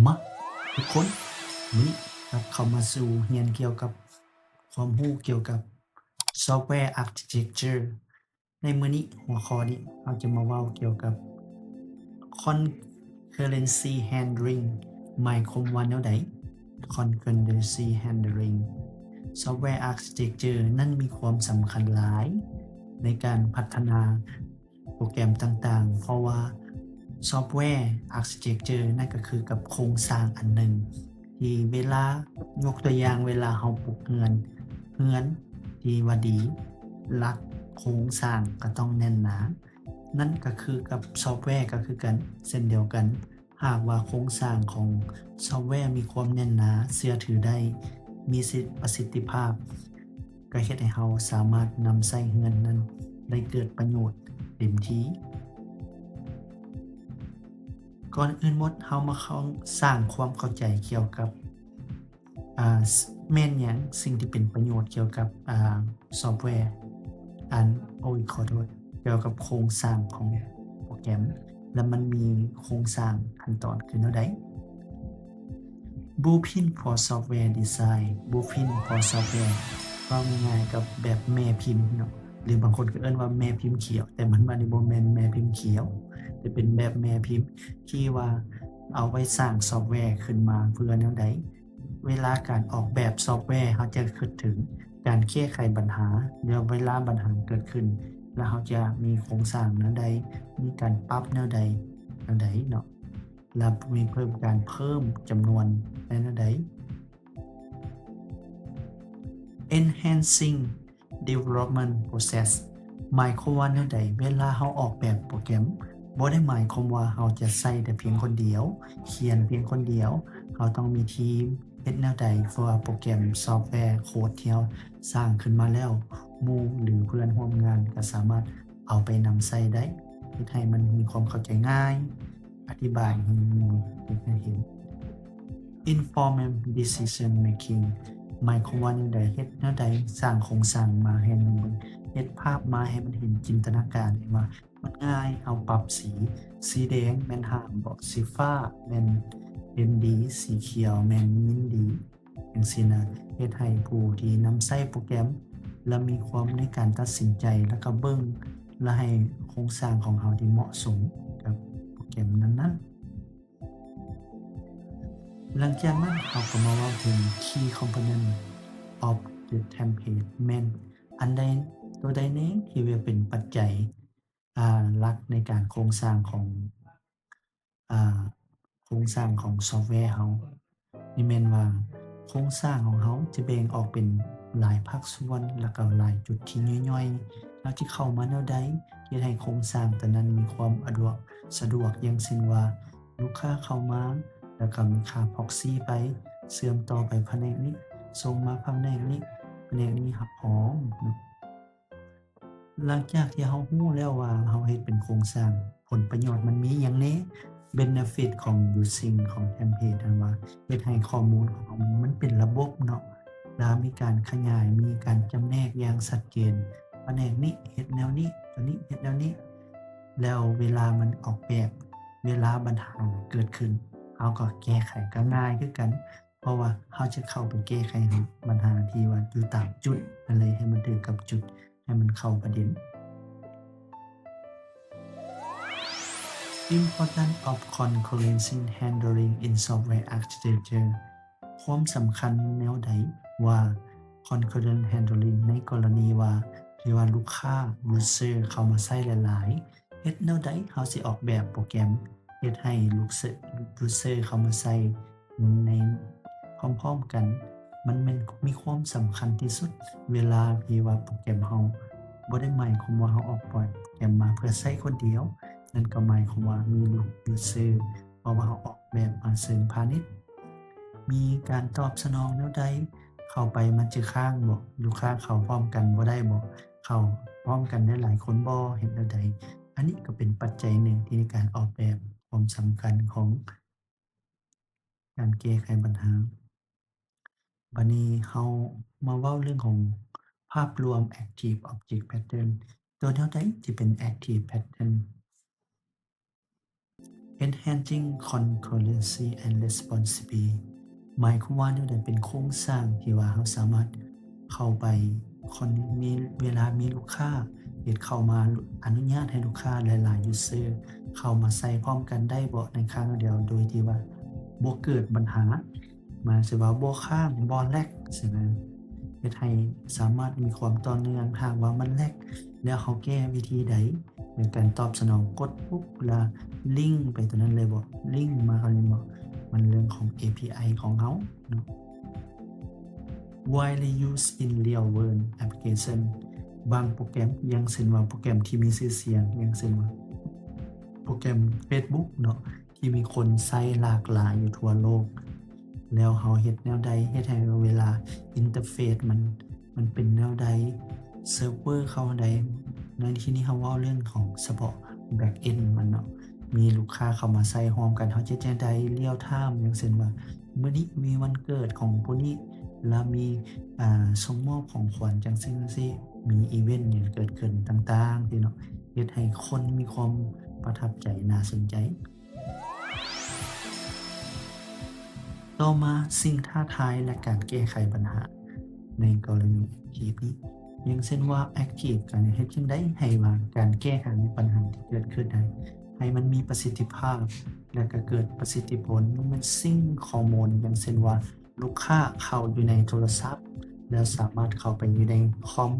มาทุกคนมื้อนี้กลับเข้ามาสู่เรียนเกี่ยวกับความรู้เกี่ยวกับ Software Architecture ในมื้อนี้หัวข้อนี้เราจะมาเว้าเกี่ยวกับ Concurrency Handling หมายความว่าแนวใด Concurrency Handling Software Architecture นั้นมีความสำคัญหลายในการพัฒนาโปรแกรมต่างๆ เพราะว่า Software Architecture นั่นก็คือกับโครงสร้างอันหนึ่งที่เวลายกตัวอย่างเวลาเราปลูกเรือนที่ว่าดีหลักโครงสร้างก็ต้องแน่นหนานั่นก็คือกับซอฟต์แวร์ก็คือกันเช่นเดียวกันหากว่าโครงสร้างของซอฟต์แวร์มีความแน่นหนาเชื่อถือได้มีประสิทธิภาพก็เฮ็ดให้เราสามารถนำใช้เรือนนั้นได้เกิดประโยชน์เต็มที่ ก่อนอื่นหมดเรามาสร้างความเข้าใจเกี่ยวกับสแม่นหยังสิ่งที่เป็นประโยชน์เกี่ยวกับซอฟต์แวร์อันโอ๊ยขอโทษเกี่ยวกับโครงสร้างของโปรแกรมแล้วมันมีโครงสร้างขั้นตอนคือแนวใด Blueprint for Software Design Blueprint for Software เว้าง่ายๆกับแบบแม่พิมพ์เนาะหรือบางคนก็เอิ้นว่าแม่พิมพ์เขียวแต่มันบ่แม่นแม่พิมพ์เขียวแต่เป็นแบบแม่พิมพ์ที่ว่าเอาไว้สร้างซอฟต์แวร์ขึ้นมาเพื่อแนวใดเวลาการออกแบบซอฟต์แวร์เราจะคิดถึงการแก้ไขปัญหาเดี๋ยวเวลาปัญหาเกิดขึ้นแล้วเราจะมีโครงสร้างแนวใดมีการปรับแนวใดเนาะ และมีการเพิ่มจำนวนในแนวใด Enhancing Development Process หมายความว่าแนวใดเวลาเราออกแบบโปรแกรมบ่ได้หมายความว่าเราจะใช้แต่เพียงคนเดียวเขียนเพียงคนเดียวเราต้องมีทีมเฮ็ดแนวใดเพราะว่าโปรแกรมซอฟต์แวร์โคดที่เราสร้างขึ้นมาแล้วหมู่หรือเพื่อนร่วมงานก็สามารถเอาไปนำใช้ได้เฮ็ดให้มันมีความเข้าใจง่ายอธิบายให้หมู่ได้เห็น Informed Decision Making หมายความว่าแนวใดเฮ็ดแนวใดสร้างโครงสร้างมาให้มันเฮ็ดภาพมาให้มันเห็นจินตนาการได้ว่ามันง่ายเราปรับสีแดงแม่นห้ามบ่สีฟ้าแม่นเป็นดีสีเขียวแม่นยินดีจังซี้นะเฮ็ดให้ผู้ที่นำใช้โปรแกรมและมีความในการตัดสินใจแล้วก็เบิ่งและให้โครงสร้างของเราที่เหมาะสมกับโปรแกรมนั้นๆ หลังจากนั้นเราก็มาเว้าถึง Key Component of the Template แม่นอันใดตัวใดแหน่ที่ว่าเป็นปัจจัยหลักในการโครงสร้างของอ่าโครงสร้างของซอฟต์แวร์เรานี่แม่นว่าโครงสร้างของเราจะแบ่งออกเป็นหลายภาคส่วนแล้วก็หลายจุดที่ย่อยๆแล้วที่เข้ามาแนวใดเฮ็ดให้โครงสร้างตัวนั้นมีความสะดวกอย่างเช่นว่าลูกค้าเข้ามา แล้วก็มีค่า Proxy ไปเชื่อมต่อไปแผนกนี้ส่งมาแผนกนี้รับของเนาะหลังจากที่เรารู้แล้วว่าเราเฮ็ดเป็นโครงสร้างผลประโยชน์มันมีหยังแหน่ Benefit ของ Using ของเทมเพลตนั้นว่าเฮ็ดให้ข้อมูลของเรามันเป็นระบบเนาะแล้วมีการขยายมีการจำแนกอย่างชัดเจนแผนกนี้เฮ็ดแนวนี้ตัวนี้เฮ็ดแนวนี้แล้วเวลามันออกแบบเวลาปัญหาเกิดขึ้น เราก็แก้ไขก็ง่ายคือกัน เพราะว่าเราจะเข้าไปแก้ไขปัญหาที่ว่าอยู่ตามจุดอะไรให้มันถึงกับจุดให้มันเข้าประเด็น Importance of Concurrency Handling in Software Architecture ความสำคัญแนวใดว่า Concurrent Handling ในกรณีว่าที่ว่าลูกค้า User เข้ามาใช้หลายๆเฮ็ดแนวใดเราสิออกแบบโปรแกรมเฮ็ดให้User เข้ามาใช้ในพร้อมๆกันมันแม่นมีความสำคัญที่สุดเวลาที่ว่าโปรแกรมเราบ่ได้หมายความว่าเราออกแบบโปรแกรมมาเพื่อใช้คนเดียว นั่นก็หมายความว่ามีลูกUser เพราะว่าเราออกแบบมาเชิงพาณิชย์มีการตอบสนองแนวใดเข้าไปมันจะค้างบ่ลูกค้าเข้าพร้อมกันบ่ได้บ่เข้าพร้อมกันได้หลายคนบ่เฮ็ดแนวใดอันนี้ก็เป็นปัจจัยหนึ่งที่ในการออกแบบความสำคัญของการแก้ไขปัญหาบัดนี้เรามาเว้าเรื่องของภาพรวม Active Object Pattern ตัวแนวใดที่เป็น Active Pattern enhancing concurrency and responsibility หมายความว่าแนวใดเป็นโครงสร้างที่ว่าเราสามารถเข้าไปมีเวลามีลูกค้าเฮ็ดเข้ามาอนุญาตให้ลูกค้าหลายๆ user เข้ามาใส่พร้อมกันได้บ่ในครั้งเดียวโดยที่ว่าบ่เกิดปัญหาหมายสิว่าบ่ค้างบ่ lag ซี้นะเฮ็ดให้สามารถมีความต่อเนื่องถ้าหากว่ามัน lag แล้วเราแก้วิธีใดในการตอบสนองกดปุ๊บแล้วลิงก์ไปตัวนั้นเลยบ่ลิงก์มาเขาเลยบ่มันเรื่องของ API ของเราเนาะ widely used in real world application บางโปรแกรมอย่างเช่นว่าโปรแกรมที่มีชื่อเสียงอย่างเช่นว่าโปรแกรมเฟซบุ๊กเนาะที่มีคนใช้หลากหลายอยู่ทั่วโลกแล้วเราเฮ็ดแนวใดเฮ็ดให้เวลาอินเทอร์เฟซมันเป็นแนวใดเซิร์ฟเวอร์เข้าใดในที่นี้เราเว้าเรื่องของเฉพาะ back end มันเนาะมีลูกค้าเข้ามาใช้พร้อมกันเราจะแจ้งใด real time อย่างเช่นว่ามื้อนี้มีวันเกิดของผู้นี้แล้วมีส่งมอบของขวัญจังซี่มีอีเวนต์หยังเกิดขึ้นต่างๆที่เนาะเฮ็ดให้คนมีความประทับใจน่าสนใจต่อมาสิ่งท้าทายและการแก้ไขปัญหาในกรณีที่นี้อย่างเช่นว่า Active การเฮ็ดจั่งใดให้ว่าการแก้ไขปัญหาที่เกิดขึ้นได้ให้มันมีประสิทธิภาพและก็เกิดประสิทธิผลมันซิงค์ข้อมูลอย่างเช่นว่าลูกค้าเข้าอยู่ในโทรศัพท์แล้วสามารถเข้าไปอยู่ในคอม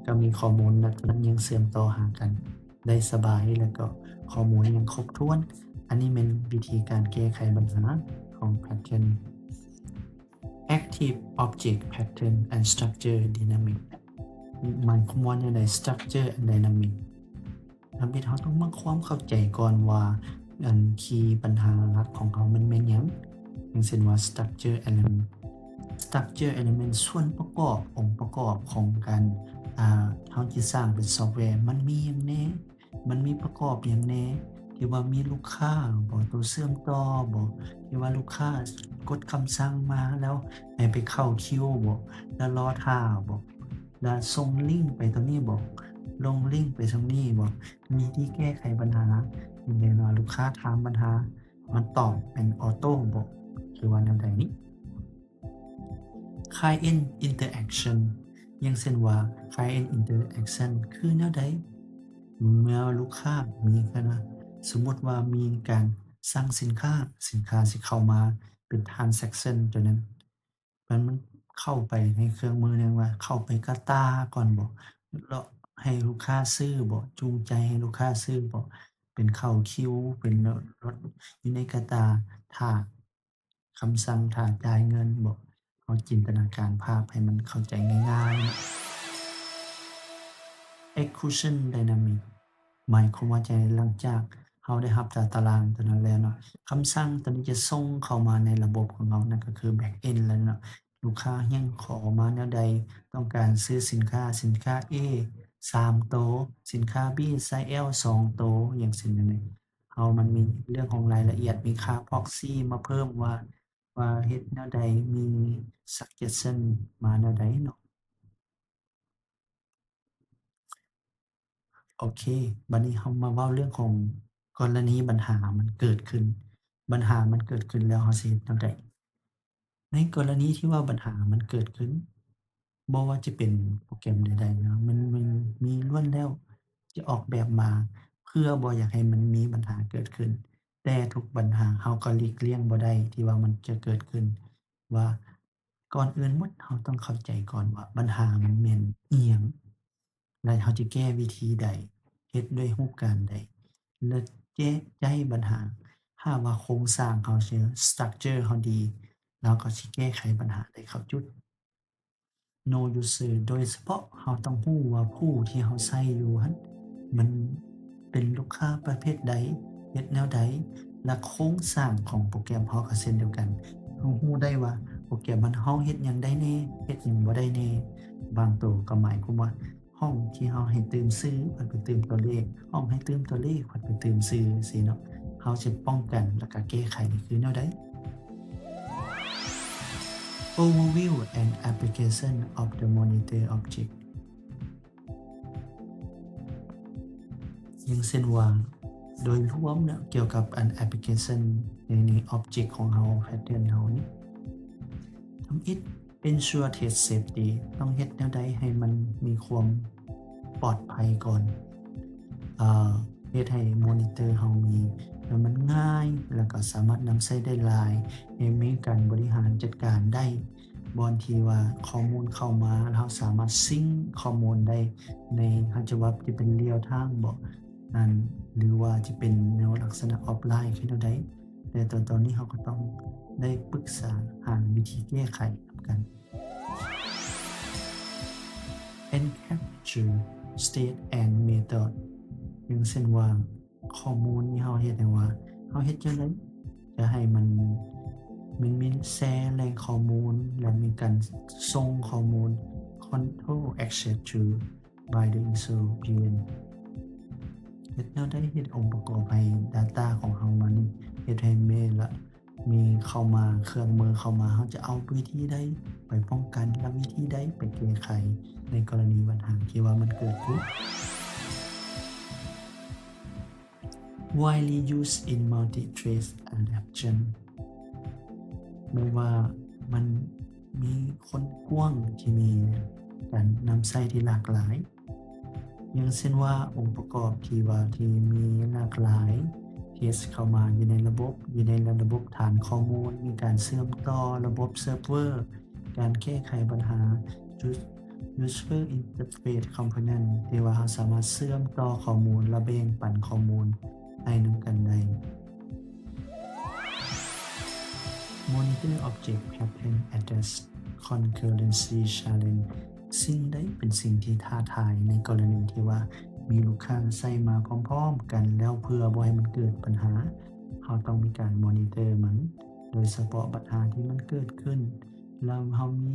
ก็มีข้อมูลนั้นยังเชื่อมต่อหากันได้สบายแล้วก็ข้อมูลยังครบถ้วนอันนี้เป็นวิธีการแก้ไขปัญหาของ Pattern Active Object Pattern and Structure Dynamic หมายความว่าใน Structure and Dynamic ทำให้เราต้องมาความเข้าใจก่อนว่าคีย์ปัญหาหลักของเขามันแม่นหยังอย่างเช่นว่า Structure Element Structure Element ส่วนประกอบองค์ประกอบของการเราจะสร้างเป็นซอฟต์แวร์มันมีหยังแหน่มันมีประกอบหยังแหน่ที่ว่ามีลูกค้าบ่ตัวเชื่อมต่อบ่ที่ว่าลูกค้ากดคำสั่งมาแล้วให้ไปเข้าคิวบ่แล้วรอท่าบ่แล้วส่งลิงก์ไปตรงนี้บ่ลงลิงก์ไปตรงนี้บ่มีที่แก้ไขปัญหาอย่างเช่นว่าลูกค้าถามปัญหามันตอบเป็นออโต้บ่หรือว่าแนวใดนี้ Client Interaction อย่างเช่นว่า Client Interaction คือแนวใดเมื่อลูกค้ามีสมมุติว่ามีการสั่งสินค้าสิเข้ามาเป็น transaction ตัวนั้นมันเข้าไปในเครื่องมือนั้นว่าเข้าไปกาตาก่อนบ่แล้วให้ลูกค้าซื้อบ่จูงใจให้ลูกค้าซื้อบ่เป็นเข้าคิวเป็นรถอยู่ในกาตาท่าคำสั่งท่าจ่ายเงินบ่เราจินตนาการภาพให้มันเข้าใจง่ายๆ Execution Dynamic หมายความว่าหลังจากเราได้รับจากตารางตัวนั้นแล้วเนาะคำสั่งตัวนี้จะส่งเข้ามาในระบบของเรานั่นก็คือ Back End แล้วเนาะลูกค้ายังขอมาแนวใดต้องการซื้อสินค้าA 3โตวสินค้า B ไซซ์ L 2โตวอย่างซี้นั่นนี่เรามันมีเรื่องของรายละเอียดมีค่า Proxy มาเพิ่มว่าเฮ็ดแนวใดมี suggestion มาแนวใดเนาะโอเคบัดนี้เรามาเว้าเรื่องของกรณีปัญหามันเกิดขึ้นปัญหามันเกิดขึ้นแล้วเราสิเฮ็ดแนวใดในกรณีที่ว่าปัญหามันเกิดขึ้นบ่ว่าจะเป็นโปรแกรมใดๆเนาะมันมีล้วนแล้วจะออกแบบมาเพื่อบ่อยากให้มันมีปัญหาเกิดขึ้นแต่ทุกปัญหาเราก็หลีกเลี่ยงบ่ได้ที่ว่ามันจะเกิดขึ้นว่าก่อนอื่นหมดเราต้องเข้าใจก่อนว่าปัญหามันแม่นอิหยังและเราจะแก้วิธีใดเฮ็ดด้วยรูปการใดและจะให้ปัญหาถ้าว่าโครงสร้างเราstructure เราดีเราก็สิแก้ไขปัญหาได้เข้าจุด Know user โดยเฉพาะเราต้องรู้ว่าผู้ที่เราใช้อยู่หั้นมันเป็นลูกค้าประเภทใดเฮ็ดแนวใดและโครงสร้างของโปรแกรมเราก็เช่นเดียวกันเรารู้ได้ว่าโปรแกรมมันเราเฮ็ดหยังได้แหน่เฮ็ดหยังบ่ได้แหน่บางตัวก็หมายความว่าห้องที่เราให้ตื่มชื่อเพิ่นไปตื่มตัวเลขห้องให้ตื่มตัวเลขเพิ่นไปตื่มชื่อจั่งซี้เนาะเราสิป้องกันแล้วก็แก้ไขนี่คือแนวใด Overview and application of the monitor object อย่างเช่นว่า โดยรวมเนี่ยเกี่ยวกับอันแอปพลิเคชันในอ็อบเจกต์ของเราแพทเทิร์นเรานี่ทำอิฐ ensure test safety ต้องเฮ็ดแนวใดให้มันมีความปลอดภัยก่อนเฮ็ดให้มอนิเตอร์เรามีแล้วมันง่ายแล้วก็สามารถนำใช้ได้หลายให้มีการบริหารจัดการได้บ่อนที่ว่าข้อมูลเข้ามาแล้วเราสามารถซิงก์ข้อมูลได้ในเขาจะว่าจะเป็น real time บ่นั่นหรือว่าจะเป็นแนวลักษณะออฟไลน์คือแนวใดแต่ตอนนี้เราก็ต้องได้ปรึกษาหาวิธีแก้ไขนำกัน Encapture state and method อย่างเช่นว่าข้อมูลที่เราเฮ็ดให้ว่าเราเฮ็ดจั่งใดจะให้มันมีแชร์แหล่งข้อมูลและมีการส่งข้อมูล control access to by doing so PN เฮ็ดแนวใดเฮ็ดองค์ประกอบให้ data ของเรามันเฮ็ดให้แม่นและมีเข้ามาเครื่องมือเข้ามาเราจะเอาวิธีใดไปป้องกันและวิธีใดไปแก้ไขในกรณีปัญหาที่ว่ามันเกิดขึ้น widely used in multi-trace adaptation ไม่ว่ามันมีคนกว้างที่มีการนำใช้ที่หลากหลาย อย่างเช่นว่าองค์ประกอบที่มีหลากหลายเทสเข้ามาอยู่ในระบบฐานข้อมูล มีการเชื่อมต่อระบบเซิร์ฟเวอร์ การแก้ไขปัญหา User Interface Component ที่ว่าเราสามารถเชื่อมต่อข้อมูลและแบ่งปันข้อมูลให้นำกันได้ Monitor Object Pattern Address Concurrency Challenge สิ่งใดเป็นสิ่งที่ท้าทายในกรณีที่ว่ามีลูกค้าใช้มาพร้อมๆกันแล้วเพื่อบ่ให้มันเกิดปัญหาเราต้องมีการมอนิเตอร์มันโดยเฉพาะปัญหาที่มันเกิดขึ้นแล้วเรามี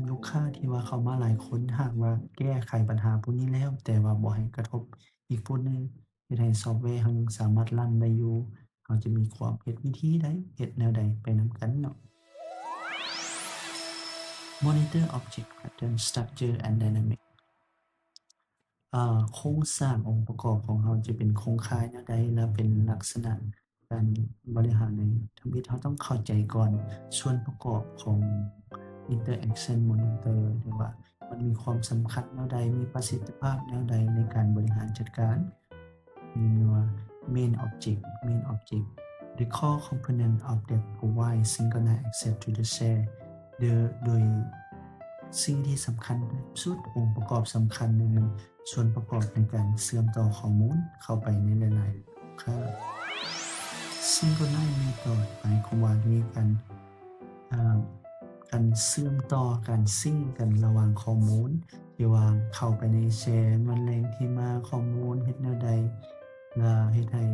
ลูกค้าที่ว่าเข้ามาหลายคนหากว่าแก้ไขปัญหาพวกนี้แล้วแต่ว่าบ่ให้กระทบอีกผู้หนึ่งเฮ็ดให้ซอฟต์แวร์เรายังสามารถรันได้อยู่เราจะมีความเฮ็ดวิธีใดเฮ็ดแนวใดไปนำกันเนาะ Monitor Object Pattern Structure and Dynamic โครงสร้างองค์ประกอบของเราจะเป็นโครงข่ายแนวใดและเป็นลักษณะการบริหารในทำให้เราต้องเข้าใจก่อนส่วนประกอบของ Interaction Monitor หรือว่ามันมีความสำคัญแนวใดมีประสิทธิภาพแนวใดในการบริหารจัดการมีว่า Main Object the core component of that provide synchronous access to the share โดยสิ่งที่สำคัญสุดองค์ประกอบสำคัญในส่วนประกอบในการเชื่อมต่อข้อมูลเข้าไปในหลายๆค่า Synchronize Method หมายความว่ามีการเชื่อมต่อการซิงก์กันระหว่างข้อมูลที่ว่าเข้าไปในแชร์มันแหล่งที่มาข้อมูลเฮ็ดแนวใดและเฮ็ดให้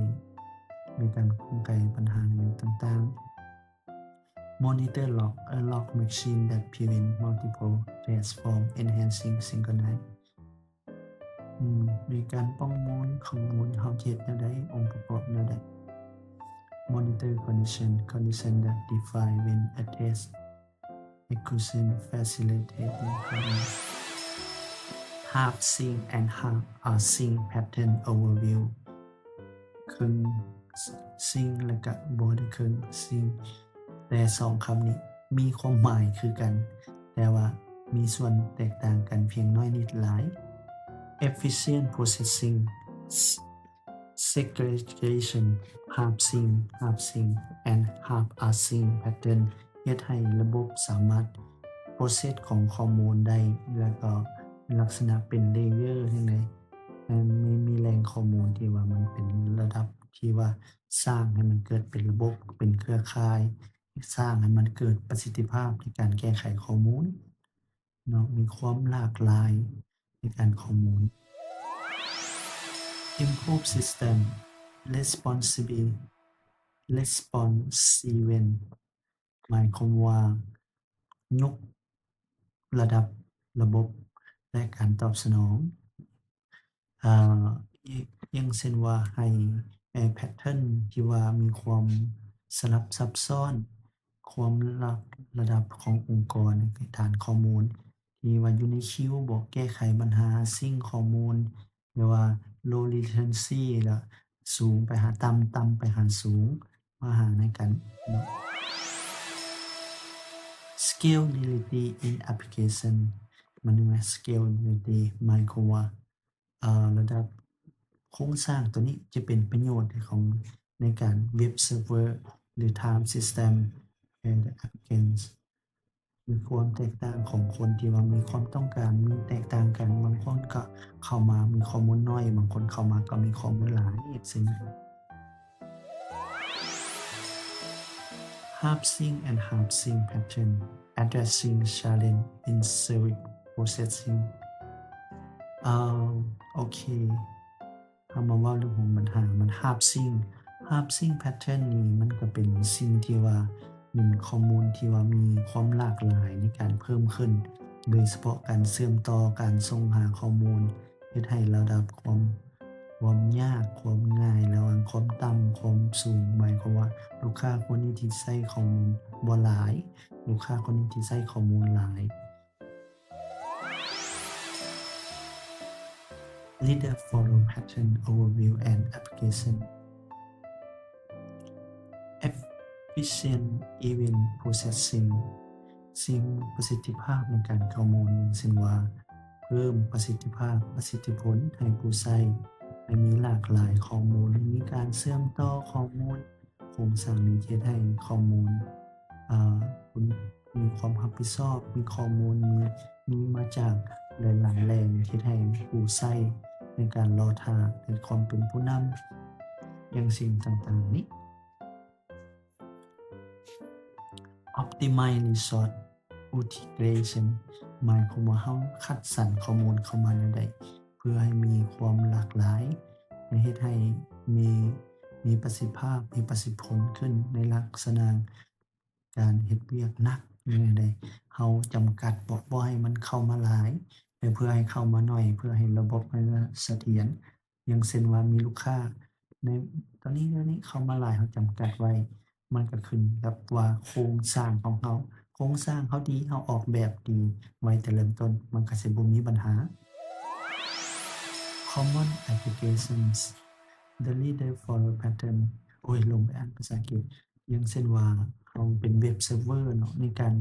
มีการป้องกันปัญหาต่างๆ Monitor log a log machine that prevent multiple threads from enhancing synchronize มีการป้องมูลข้อมูลเราเฮ็ดแนวใดองค์ประกอบแนวใด Monitor condition that define when a test execution facilitating half sync and half async pattern overview ครึ่งซิงและก็บ่ได้ครึ่งซิงแต่2คำนี้มีความหมายคือกันแต่ว่ามีส่วนแตกต่างกันเพียงน้อยนิดหลาย efficient processing segregation half sync and half async pattern เฮ็ดให้ระบบสามารถ process ของข้อมูลได้แล้วก็ลักษณะเป็นเลเยอร์จังได๋มีแหล่งข้อมูลที่ว่ามันเป็นระดับที่ว่าสร้างให้มันเกิดเป็นระบบเป็นเครือข่ายสร้างให้มันเกิดประสิทธิภาพในการแก้ไขข้อมูลเนาะมีความหลากหลายในการข้อมูล Improve system responsiveness หมายความว่ายกระดับระบบและการตอบสนองอ่าอย่างเช่นว่าให้แพตเทิร์นที่ว่ามีความสลับซับซ้อนความระดับขององค์กรฐานข้อมูลที่ว่าอยู่ในคิวบ่แก้ไขปัญหาซิงก์ข้อมูลหรือว่า low latency แล้ว สูงไปหาต่ำต่ำไปหาสูงมาหาในกันเนาะ Scalability in application มันนึกว่า Scalability หมายความว่าระดับโครงสร้างตัวนี้จะเป็นประโยชน์ของในการเว็บเซิร์ฟเวอร์หรือ Time System and Applicants มีความแตกต่างของคนที่ว่ามีความต้องการมีแตกต่างกันบางคนก็เข้ามามีข้อมูลน้อยบางคนเข้ามาก็มีข้อมูลหลายอย่างซี้ Half-sync and half-sync pattern addressing challenge in service processing อ่าโอเคเรามาเว้าเรื่องของปัญหามัน half-sync pattern นี่มันก็เป็นสิ่งที่ว่าเป็นข้อมูลที่ว่ามีความหลากหลายในการเพิ่มขึ้นโดยเฉพาะการเชื่อมต่อการส่งหาข้อมูลเฮ็ดให้ระดับความยากความง่ายระหว่างความต่ำความสูงหมายความว่าลูกค้าคนนี้ที่ใช้ข้อมูลบ่หลายลูกค้าคนนี้ที่ใช้ข้อมูลหลาย Leader follow pattern overview and application efficient event processing สิ่งประสิทธิภาพในการข้อมูลอย่างเช่นว่าเพิ่มประสิทธิภาพประสิทธิผลให้ผู้ใช้ให้มีหลากหลายข้อมูลมีการเชื่อมต่อข้อมูลโครงสร้างนี้เฮ็ดให้ข้อมูลคุณมีความรับผิดชอบมีข้อมูลมีมาจากหลายๆแหล่งเฮ็ดให้ผู้ใช้ในการรอท่าในความเป็นผู้นำอย่างสิ่งต่างๆนี้ Optimize resource utilization หมายความว่าเราคัดสรรข้อมูลเข้ามาแนวใดเพื่อให้มีความหลากหลายและเฮ็ดให้มีประสิทธิภาพมีประสิทธิผลขึ้นในลักษณะการเฮ็ดเวียกหนักแนวใดเราจำกัดบ่ให้มันเข้ามาหลายแต่เพื่อให้เข้ามาน้อยเพื่อให้ระบบมันเสถียรอย่างเช่นว่ามีลูกค้าในตอนนี้เข้ามาหลายเราจำกัดไว้มันก็ขึ้นกับว่าโครงสร้างของเราโครงสร้างเขาดีเราออกแบบดีไว้แต่เริ่มต้นมันก็สิบ่มีปัญหา Common applications the leader follow pattern โอ้ยลงไปอ่านภาษาอังกฤษอย่างเช่นว่าเราเป็นเว็บเซิร์ฟเวอร์เนาะในการ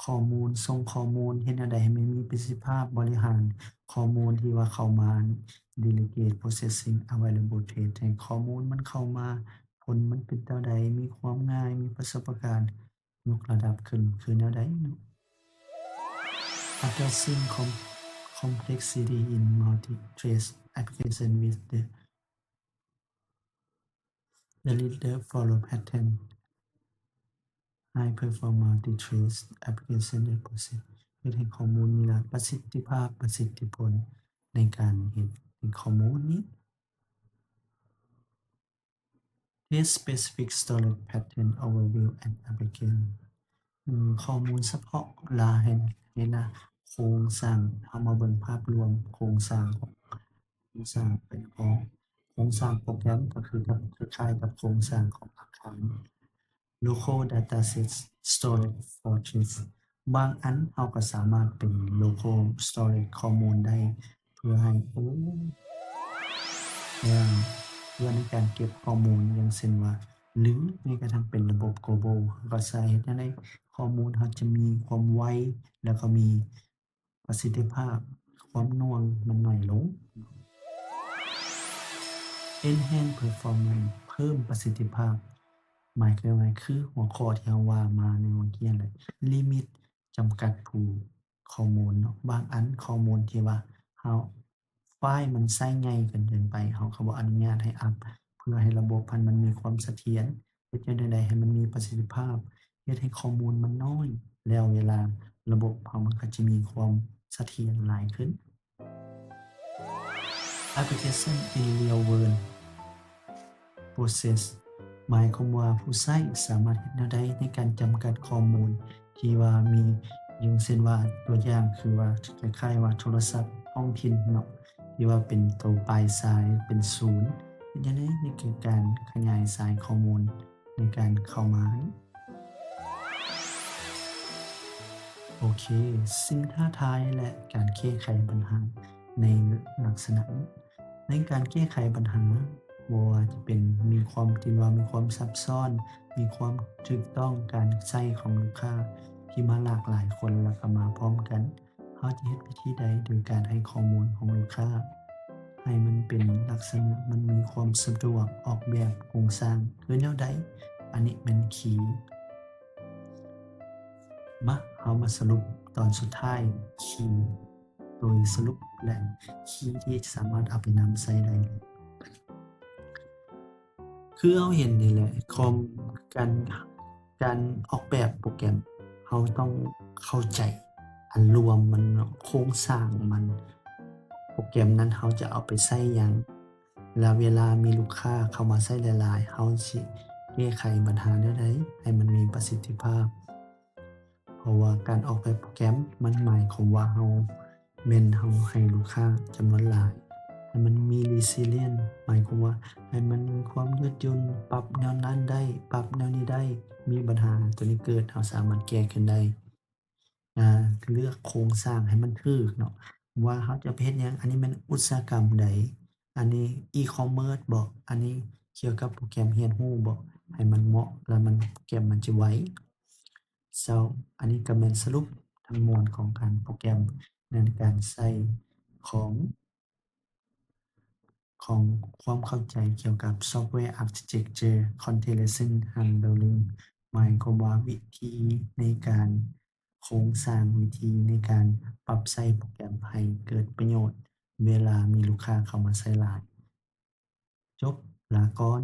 ข้อมูลส่งข้อมูลเฮ็ดแนวใดให้มันมีประสิทธิภาพบริหารข้อมูลที่ว่าเข้ามา delegate processing available trade ให้ข้อมูลมันเข้ามาผลมันเป็นแนวใดมีความง่ายมีประสบการณ์ยกระดับขึ้นคือแนวใดเนาะ Addressing complexity in multi-trace application with the leader follow pattern high perform multi-trace application and process เฮ็ดให้ข้อมูลมีหลากประสิทธิภาพประสิทธิผลในการเฮ็ดให้ข้อมูลนี้ Test specific storage pattern overview and application ข้อมูลเฉพาะลาให้นะโครงสร้างเอามาเบิ่งภาพรวมโครงสร้างเป็นของโครงสร้างโปรแกรมก็คือคล้ายๆกับโครงสร้างของอาคาร Local Dataset Storage Fortress บางอันเราก็สามารถเป็น Local Storage ข้อมูลได้เพื่อให้เพื่อในการเก็บข้อมูลอย่างเช่นว่าหรือแม้กระทั่งเป็นระบบ Global ก็ใช้เฮ็ดจั่งใดข้อมูลเราจะมีความไวแล้วก็มีประสิทธิภาพความหน่วงมันน้อยลง Enhance performance เพิ่มประสิทธิภาพหมายคืออะไรคือหัวข้อที่เราว่ามาในเมื่อกี้นั่นแหละลิมิตจำกัดผู้ข้อมูลเนาะบางอันข้อมูลที่ว่าเราไฟล์มันไซซ์ใหญ่เกินไปเราก็บ่อนุญาตให้อัปเพื่อให้ระบบมันมีความเสถียรเฮ็ดจั่งใดให้มันมีประสิทธิภาพเฮ็ดให้ข้อมูลมันน้อยแล้วเวลาระบบเรามันก็จะมีความเสถียรหลายขึ้น Application in real world process หมายความว่าผู้ใช้สามารถเฮ็ดแนวใดในการจำกัดข้อมูลที่ว่ามีอย่างเช่นว่าตัวอย่างคือว่าคล้ายๆว่าโทรศัพท์ท้องถิ่นเนาะที่ว่าเป็นตัวปลายสายเป็นศูนย์เฮ็ดจั่งใดในการขยายสายข้อมูลในการเข้ามาโอเคสิ่งท้าทายและการแก้ไขปัญหาในลักษณะนี้ในการแก้ไขปัญหา บ่ว่าจะเป็นมีความที่ว่ามีความซับซ้อน มีความถูกต้องการใช้ของลูกค้าที่มาหลากหลายคนแล้วก็มาพร้อมกันเราจะเฮ็ดวิธีใดโดยการให้ข้อมูลของลูกค้าให้มันเป็นลักษณะมันมีความสะดวกออกแบบโครงสร้างคือแนวใดอันนี้เป็นคีย์ มาเรามาสรุปตอนสุดท้ายคีย์โดยสรุปและคีย์ที่สามารถเอาไปนำใช้ได้คือเราเห็นนี่แหละการการออกแบบโปรแกรมเราต้องเข้าใจอันรวมมันเนาะโครงสร้างมันโปรแกรมนั้นเราจะเอาไปใช้หยังแล้วเวลามีลูกค้าเข้ามาใช้หลายๆเราสิแก้ไขปัญหาแนวใดให้มันมีประสิทธิภาพ เพราะว่าการออกแบบโปรแกรมมันหมายความว่าเราให้ลูกค้าจำนวนหลายให้มันมี resilient หมายความว่าให้มันมีความยืดหยุ่นปรับแนวนั้นได้ปรับแนวนี้ได้มีปัญหาตัวนี้เกิดเราสามารถแก้ขึ้นได้เลือกโครงสร้างให้มันถูกเนาะว่าเราจะไปเฮ็ดหยังอันนี้แม่นอุตสาหกรรมใดอันนี้อีคอมเมิร์ซบ่อันนี้เกี่ยวกับโปรแกรมเรียนรู้บ่ให้มันเหมาะแล้วโปรแกรมมันจะไว So อันนี้ก็แม่นสรุปทั้งมวลของการโปรแกรมในการใช้ของของความเข้าใจเกี่ยวกับ Software Architecture Constellation Handling หมายความว่าวิธีในการโครงสร้างวิธีในการปรับใช้โปรแกรมให้เกิดประโยชน์เวลามีลูกค้าเข้ามาใช้หลายจบ ลาก่อน